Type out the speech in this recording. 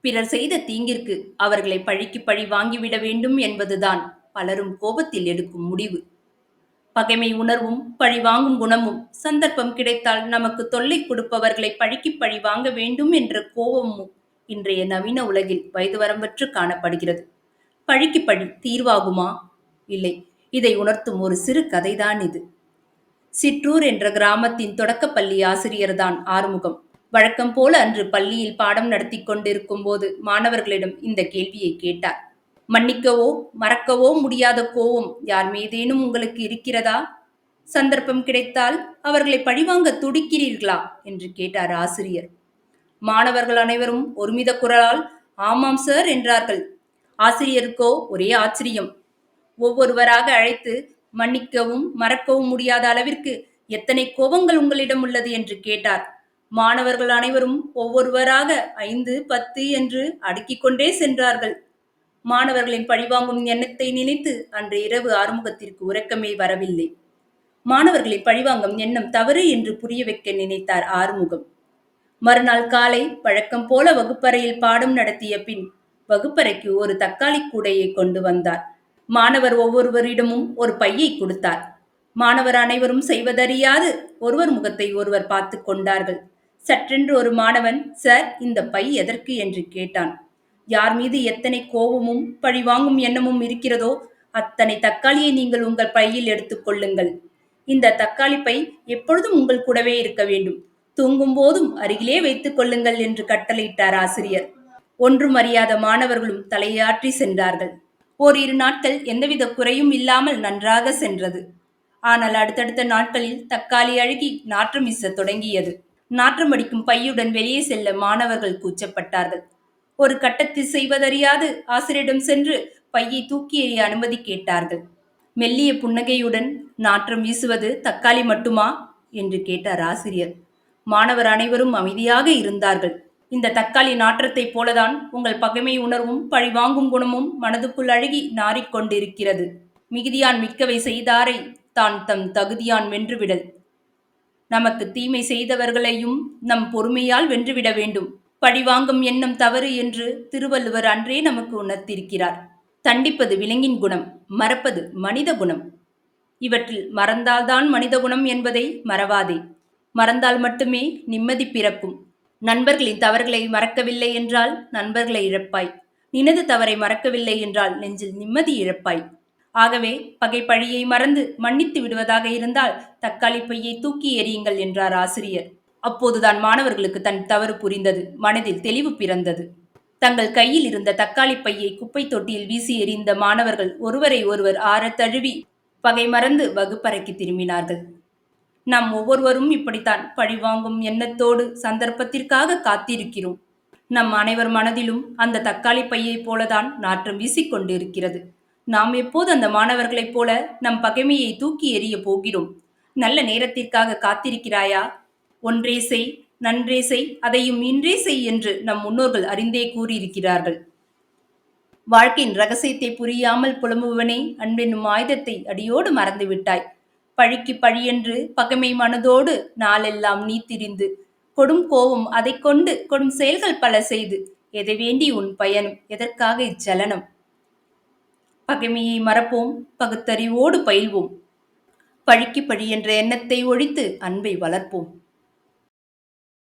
பிறர் செய்த தீங்கிற்கு அவர்களை பழிக்கு பழி வாங்கிவிட வேண்டும் என்பதுதான் பலரும் கோபத்தில் எடுக்கும் முடிவு. பகைமை உணர்வும் பழி வாங்கும் குணமும் சந்தர்ப்பம் கிடைத்தால் நமக்கு தொல்லை கொடுப்பவர்களை பழிக்கு பழி வாங்க வேண்டும் என்ற கோபமும் இன்றைய நவீன உலகில் வயது வரம்பற்று காணப்படுகிறது. பழிக்கு பழி தீர்வாகுமா? இல்லை. இதை உணர்த்தும் ஒரு சிறு கதைதான் இது. சிற்றூர் என்ற கிராமத்தின் தொடக்கப்பள்ளி ஆசிரியர்தான் ஆறுமுகம். வழக்கம் போல அன்று பள்ளியில் பாடம் நடத்தி கொண்டிருக்கும் போது மாணவர்களிடம் இந்த கேள்வியை கேட்டார். மன்னிக்கவோ மறக்கவோ முடியாத கோபம் யார் மீதேனும் உங்களுக்கு இருக்கிறதா? சந்தர்ப்பம் கிடைத்தால் அவர்களை பழிவாங்க துடிக்கிறீர்களா என்று கேட்டார் ஆசிரியர். மாணவர்கள் அனைவரும் ஒருமித குரலால் ஆமாம் சார் என்றார்கள். ஆசிரியருக்கோ ஒரே ஆச்சரியம். ஒவ்வொருவராக அழைத்து மன்னிக்கவும் மறக்கவும் முடியாத அளவிற்கு எத்தனை கோபங்கள் உங்களிடம் உள்ளது என்று கேட்டார். மாணவர்கள் அனைவரும் ஒவ்வொருவராக 5, 10 என்று அடுக்கிக் கொண்டே சென்றார்கள். மாணவர்களின் பழிவாங்கும் எண்ணத்தை நினைத்து அன்று இரவு ஆறுமுகத்திற்கு உறக்கமே வரவில்லை. மாணவர்களின் பழிவாங்கும் எண்ணம் தவறு என்று புரிய வைக்க நினைத்தார் ஆறுமுகம். மறுநாள் காலை வழக்கம் போல வகுப்பறையில் பாடம் நடத்திய பின் வகுப்பறைக்கு ஒரு தக்காளி கூடையை கொண்டு வந்தார். மாணவர் ஒவ்வொருவரிடமும் ஒரு பையை கொடுத்தார். மாணவர் அனைவரும் செய்வதறியாது ஒருவர் முகத்தை ஒருவர் பார்த்து கொண்டார்கள். சற்றென்று ஒரு மாணவன், சார், இந்த பை எதற்கு என்று கேட்டான். யார் மீது எத்தனை கோபமும் பழிவாங்கும் எண்ணமும் இருக்கிறதோ அத்தனை தக்காளியை நீங்கள் உங்கள் பையில் எடுத்துக் கொள்ளுங்கள். இந்த தக்காளி பை எப்பொழுதும் உங்கள் கூடவே இருக்க வேண்டும். தூங்கும் போதும் அருகிலே வைத்துக் கொள்ளுங்கள் என்று கட்டளையிட்டார் ஆசிரியர். ஒன்றும் அறியாத மாணவர்களும் தலையாற்றி சென்றார்கள். ஓரிரு நாட்கள் எந்தவித குறையும் இல்லாமல் நன்றாக சென்றது. ஆனால் அடுத்தடுத்த நாட்களில் தக்காளி அழுகி நாற்றம் வீச தொடங்கியது. நாற்றம் அடிக்கும் பையுடன் வெளியே செல்ல மாணவர்கள் கூச்சப்பட்டார்கள். ஒரு கட்டத்தில் செய்வதறியாது ஆசிரியரிடம் சென்று பையை தூக்கி எறிய அனுமதி கேட்டார்கள். மெல்லிய புன்னகையுடன், நாற்றம் வீசுவது தக்காளி மட்டுமா என்று கேட்டார் ஆசிரியர். மாணவர் அனைவரும் அமைதியாக இருந்தார்கள். இந்த தக்காளி நாற்றத்தைப் போலதான் உங்கள் பகைமை உணர்வும் பழிவாங்கும் குணமும் மனதுக்குள் அழுகி நாறிக்கொண்டிருக்கிறது. மிகுதியான் மிக்கவை செய்தாரை தான் தம் தகுதியான் வென்றுவிடல். நமக்கு தீமை செய்தவர்களையும் நம் பொறுமையால் வென்றுவிட வேண்டும். பழிவாங்கும் எண்ணம் தவறு என்று திருவள்ளுவர் அன்றே நமக்கு உணர்த்தியிருக்கிறார். தண்டிப்பது விலங்கின் குணம், மறப்பது மனித குணம். இவற்றில் மறந்தால்தான் மனித குணம் என்பதை மறவாதே. மறந்தால் மட்டுமே நிம்மதி பிறக்கும். நண்பர்களின் தவறுகளை மறக்கவில்லை என்றால் நண்பர்களை இழப்பாய். நினது தவறை மறக்கவில்லை என்றால் நெஞ்சில் நிம்மதி இழப்பாய். ஆகவே பகை பழியை மறந்து மன்னித்து விடுவதாக இருந்தால் தக்காளி பையை தூக்கி எறியுங்கள் என்றார் ஆசிரியர். அப்போதுதான் மாணவர்களுக்கு தன் தவறு புரிந்தது. மனதில் தெளிவு பிறந்தது. தங்கள் கையில் இருந்த தக்காளி பையை குப்பை தொட்டியில் வீசி எறிந்த மாணவர்கள் ஒருவரை ஒருவர் ஆறத் தழுவி பகை மறந்து வகுப்பறைக்கு திரும்பினார்கள். நாம் ஒவ்வொருவரும் இப்படித்தான் பழிவாங்கும் எண்ணத்தோடு சந்தர்ப்பத்திற்காக காத்திருக்கிறோம். நம் அனைவர் மனதிலும் அந்த தக்காளி பையை போலதான் நாற்றம் வீசிக்கொண்டிருக்கிறது. நாம் எப்போது அந்த மாணவர்களைப் போல நம் பகைமையை தூக்கி எறிய போகிறோம்? நல்ல நேரத்திற்காக காத்திருக்கிறாயா? ஒன்றே செய், நன்றே செய், அதையும் இன்றே செய் என்று நம் முன்னோர்கள் அறிந்தே கூறியிருக்கிறார்கள். வாழ்க்கையின் ரகசியத்தை புரியாமல் புலம்புவனே, அன்பென்னும் ஆயுதத்தை அடியோடு மறந்து விட்டாய். பழிக்கு பழியென்று பகைமை மனதோடு நாளெல்லாம் நீ திரிந்து கொடும் கோபம் அதை கொண்டு கொடும் செயல்கள் பல செய்து எதை வேண்டி உன் பயணம்? எதற்காக இச்சலனம்? பகைமையை மறப்போம், பகுத்தறிவோடு பயில்வோம். பழிக்கு பழி என்ற எண்ணத்தை ஒழித்து அன்பை வளர்ப்போம்.